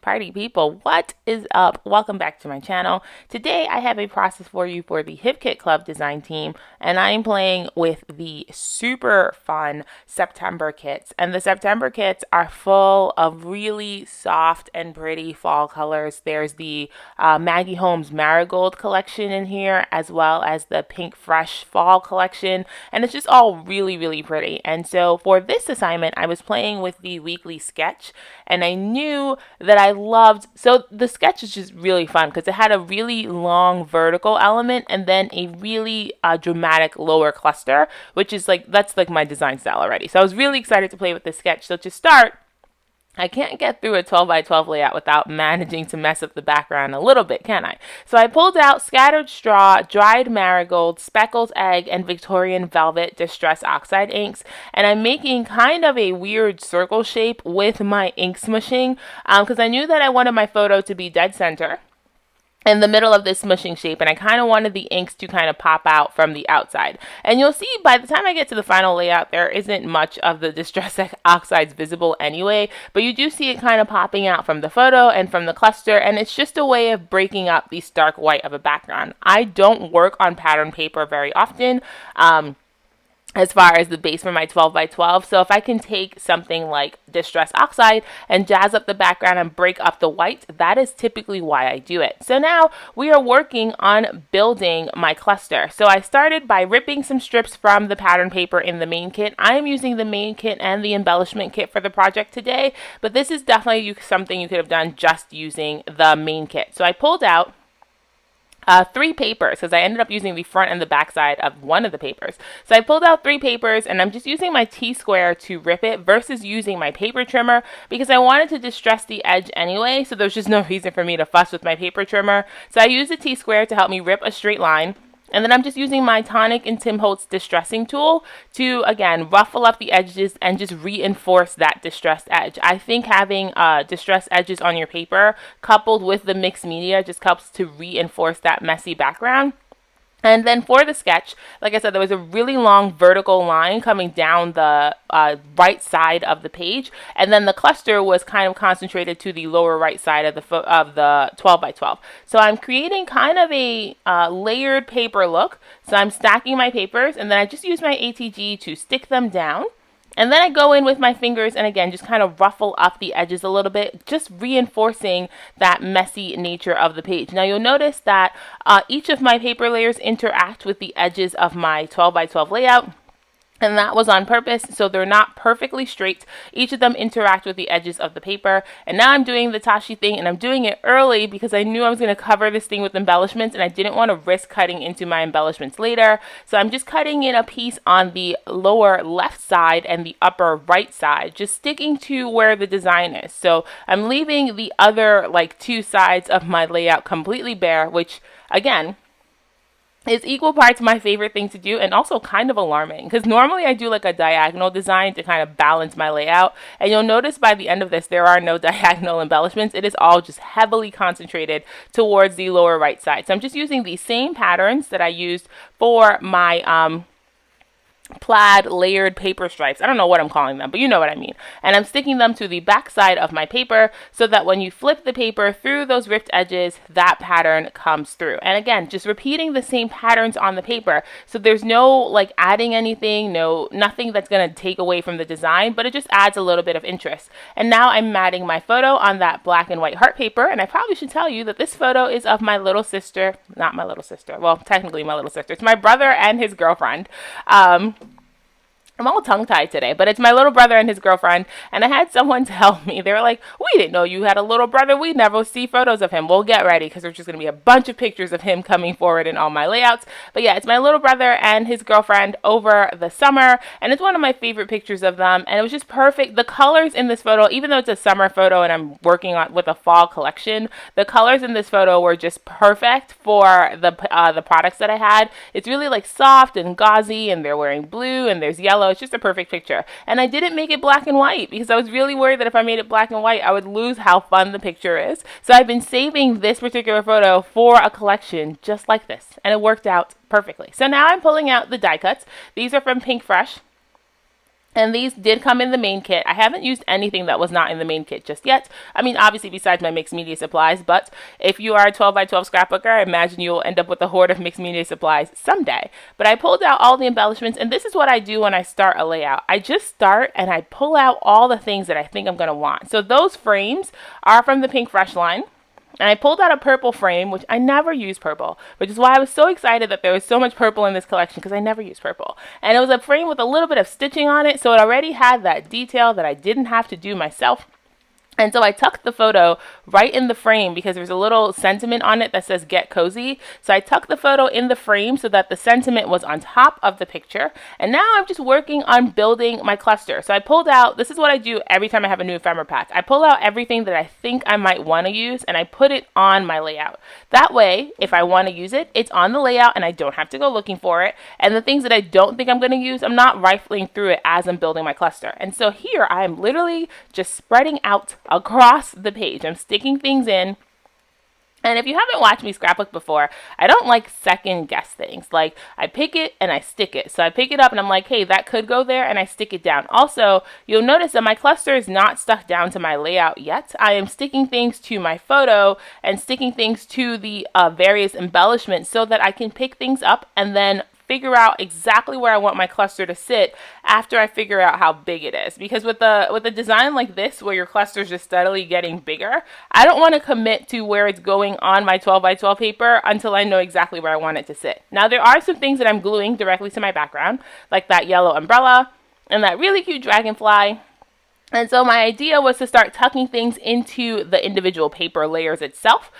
Party people, what is up? Welcome back to my channel. Today I have a process for you for the Hip Kit Club design team, and I'm playing with the super fun September kits. And the September kits are full of really soft and pretty fall colors. There's the Maggie Holmes Marigold collection in here, as well as the Pink Fresh Fall collection, and it's just all really pretty. And so for this assignment, I was playing with the weekly sketch, and I knew that I loved, so the sketch is just really fun because it had a really long vertical element and then a really dramatic lower cluster, which is that's like my design style already. So I was really excited to play with this sketch. So to start, I can't get through a 12 by 12 layout without managing to mess up the background a little bit, can I? So I pulled out Scattered Straw, Dried Marigold, Speckled Egg, and Victorian Velvet Distress Oxide inks. And I'm making kind of a weird circle shape with my ink smushing because I knew that I wanted my photo to be dead center in the middle of this smushing shape, and I kind of wanted the inks to kind of pop out from the outside. And you'll see by the time I get to the final layout, there isn't much of the Distress Oxides visible anyway, but you do see it kind of popping out from the photo and from the cluster, and it's just a way of breaking up the stark white of a background. I don't work on pattern paper very often, as far as the base for my 12 by 12. So if I can take something like Distress Oxide and jazz up the background and break up the white, that is typically why I do it. So now we are working on building my cluster. So I started by ripping some strips from the pattern paper in the main kit. I am using the main kit and the embellishment kit for the project today, but this is definitely something you could have done just using the main kit. So I pulled out 3 papers because I ended up using the front and the back side of one of the papers. So I pulled out 3 papers, and I'm just using my T-square to rip it versus using my paper trimmer because I wanted to distress the edge anyway, so there's just no reason for me to fuss with my paper trimmer. So I used the T-square to help me rip a straight line. And then I'm just using my Tonic and Tim Holtz distressing tool to, again, ruffle up the edges and just reinforce that distressed edge. I think having distressed edges on your paper coupled with the mixed media just helps to reinforce that messy background. And then for the sketch, like I said, there was a really long vertical line coming down the right side of the page, and then the cluster was kind of concentrated to the lower right side of the 12 by 12. So I'm creating kind of a layered paper look. So I'm stacking my papers, and then I just use my ATG to stick them down. And then I go in with my fingers and again just kind of ruffle up the edges a little bit, just reinforcing that messy nature of the page. Now you'll notice that each of my paper layers interact with the edges of my 12 by 12 layout. And that was on purpose, so they're not perfectly straight. Each of them interact with the edges of the paper. And now I'm doing the Tashi thing, and I'm doing it early because I knew I was going to cover this thing with embellishments, and I didn't want to risk cutting into my embellishments later. So I'm just cutting in a piece on the lower left side and the upper right side, just sticking to where the design is. So I'm leaving the other 2 sides of my layout completely bare, which again, is equal parts my favorite thing to do and also kind of alarming because normally I do a diagonal design to kind of balance my layout, and you'll notice by the end of this there are no diagonal embellishments. It is all just heavily concentrated towards the lower right side. So I'm just using the same patterns that I used for my plaid layered paper stripes. I don't know what I'm calling them, but you know what I mean. And I'm sticking them to the back side of my paper so that when you flip the paper through those ripped edges, that pattern comes through. And again, just repeating the same patterns on the paper. So there's no adding anything, nothing that's going to take away from the design, but it just adds a little bit of interest. And now I'm matting my photo on that black and white heart paper. And I probably should tell you that this photo is of my little sister, not my little sister. Well, technically my little sister. It's my brother and his girlfriend. I'm all tongue-tied today, but it's my little brother and his girlfriend, and I had someone tell me, they were like, we didn't know you had a little brother, we never see photos of him. Well, get ready, because there's just going to be a bunch of pictures of him coming forward in all my layouts. But yeah, it's my little brother and his girlfriend over the summer, and it's one of my favorite pictures of them, and it was just perfect. The colors in this photo, even though it's a summer photo and I'm working with a fall collection, the colors in this photo were just perfect for the products that I had. It's really soft and gauzy, and they're wearing blue, and there's yellow. It's just a perfect picture. And I didn't make it black and white because I was really worried that if I made it black and white, I would lose how fun the picture is. So I've been saving this particular photo for a collection just like this, and it worked out perfectly. So now I'm pulling out the die cuts. These are from Pink Fresh. And these did come in the main kit. I haven't used anything that was not in the main kit just yet. I mean, obviously besides my mixed media supplies, but if you are a 12 by 12 scrapbooker, I imagine you'll end up with a hoard of mixed media supplies someday. But I pulled out all the embellishments, and this is what I do when I start a layout. I just start and I pull out all the things that I think I'm going to want. So those frames are from the Pink Fresh line. And I pulled out a purple frame, which I never use purple, which is why I was so excited that there was so much purple in this collection, because I never use purple. And it was a frame with a little bit of stitching on it, so it already had that detail that I didn't have to do myself. And so I tucked the photo right in the frame because there's a little sentiment on it that says "Get Cozy." So I tucked the photo in the frame so that the sentiment was on top of the picture. And now I'm just working on building my cluster. So I pulled out, this is what I do every time I have a new ephemera pack. I pull out everything that I think I might want to use and I put it on my layout. That way, if I want to use it, it's on the layout and I don't have to go looking for it. And the things that I don't think I'm going to use, I'm not rifling through it as I'm building my cluster. And so here I am literally just spreading out across the page. I'm sticking things in. And if you haven't watched me scrapbook before, I don't like second guess things. Like, I pick it and I stick it. So I pick it up and I'm like, hey, that could go there, and I stick it down. Also, you'll notice that my cluster is not stuck down to my layout yet. I am sticking things to my photo and sticking things to the various embellishments so that I can pick things up and then figure out exactly where I want my cluster to sit after I figure out how big it is. Because with a design like this, where your cluster is just steadily getting bigger, I don't want to commit to where it's going on my 12 by 12 paper until I know exactly where I want it to sit. Now, there are some things that I'm gluing directly to my background, like that yellow umbrella and that really cute dragonfly. And so my idea was to start tucking things into the individual paper layers itself.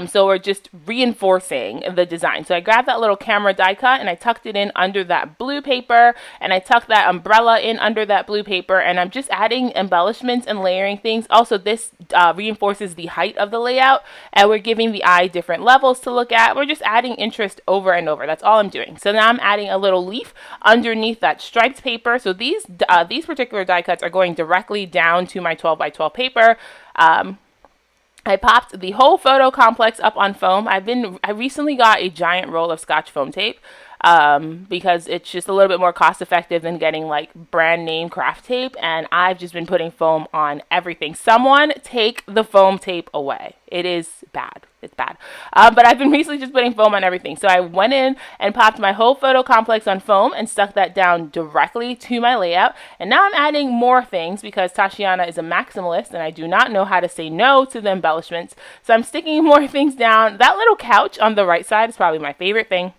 So we're just reinforcing the design. So I grabbed that little camera die cut and I tucked it in under that blue paper, and I tucked that umbrella in under that blue paper, and I'm just adding embellishments and layering things. Also, this reinforces the height of the layout, and we're giving the eye different levels to look at. We're just adding interest over and over. That's all I'm doing. So now I'm adding a little leaf underneath that striped paper. So these particular die cuts are going directly down to my 12 by 12 paper. I popped the whole photo complex up on foam. I recently got a giant roll of Scotch foam tape because it's just a little bit more cost effective than getting like brand name craft tape, and I've just been putting foam on everything. Someone take the foam tape away. It is bad. It's bad. But I've been recently just putting foam on everything. So I went in and popped my whole photo complex on foam and stuck that down directly to my layout. And now I'm adding more things because Tashiana is a maximalist and I do not know how to say no to the embellishments. So I'm sticking more things down. That little couch on the right side is probably my favorite thing.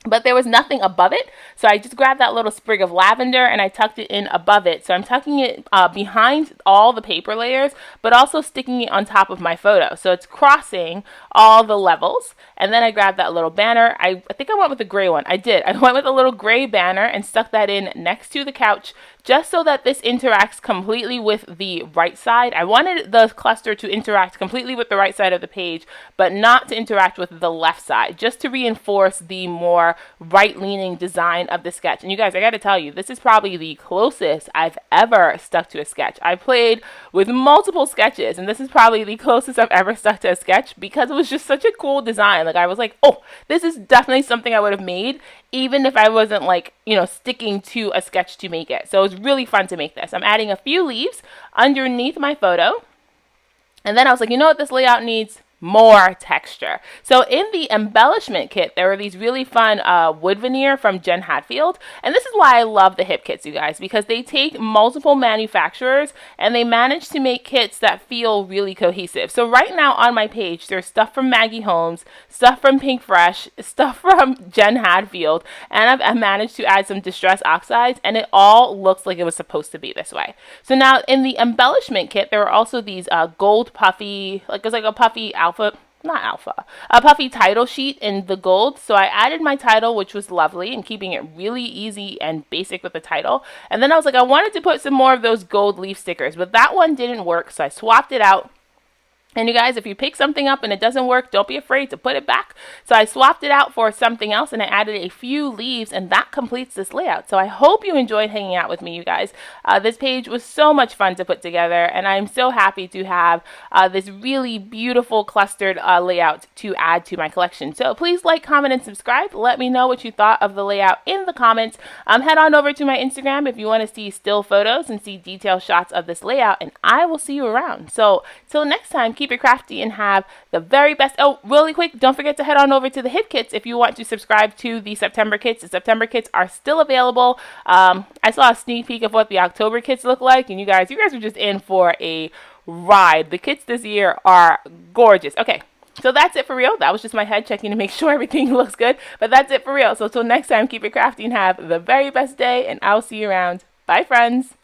But there was nothing above it, so I just grabbed that little sprig of lavender and I tucked it in above it. So I'm tucking it behind all the paper layers, but also sticking it on top of my photo. So it's crossing all the levels. And then I grabbed that little banner. I think I went with the gray one. I did. I went with a little gray banner and stuck that in next to the couch, just so that this interacts completely with the right side. I wanted the cluster to interact completely with the right side of the page, but not to interact with the left side, just to reinforce the more right-leaning design of the sketch. And you guys, I gotta tell you, this is probably the closest I've ever stuck to a sketch. I played with multiple sketches, and this is probably the closest I've ever stuck to a sketch because it was just such a cool design. Like, I was like, oh, this is definitely something I would have made, even if I wasn't like, sticking to a sketch to make it. So it was really fun to make this. I'm adding a few leaves underneath my photo. And then I was like, you know what this layout needs? More texture. So in the embellishment kit, there were these really fun wood veneer from Jen Hatfield. And this is why I love the hip kits, you guys, because they take multiple manufacturers and they manage to make kits that feel really cohesive. So right now on my page, there's stuff from Maggie Holmes, stuff from Pink Fresh, stuff from Jen Hatfield, and I've managed to add some distress oxides, and it all looks like it was supposed to be this way. So now in the embellishment kit, there were also these gold puffy, like it's like a puffy a puffy title sheet in the gold. So I added my title, which was lovely, and keeping it really easy and basic with the title. And then I was like, I wanted to put some more of those gold leaf stickers, but that one didn't work, so I swapped it out And you guys, if you pick something up and it doesn't work, don't be afraid to put it back. So I swapped it out for something else and I added a few leaves, and that completes this layout. So I hope you enjoyed hanging out with me, you guys. This page was so much fun to put together, and I'm so happy to have this really beautiful clustered layout to add to my collection. So please like, comment, and subscribe. Let me know what you thought of the layout in the comments. Head on over to my Instagram if you want to see still photos and see detailed shots of this layout, and I will see you around. So till next time, keep it crafty and have the very best. Oh, really quick, don't forget to head on over to the Hip Kits if you want to subscribe to the September kits. The September kits are still available. I saw a sneak peek of what the October kits look like, and you guys are just in for a ride. The kits this year are gorgeous. Okay, so that's it for real. That was just my head checking to make sure everything looks good, but that's it for real. So till next time, keep it crafty and have the very best day, and I'll see you around. Bye, friends.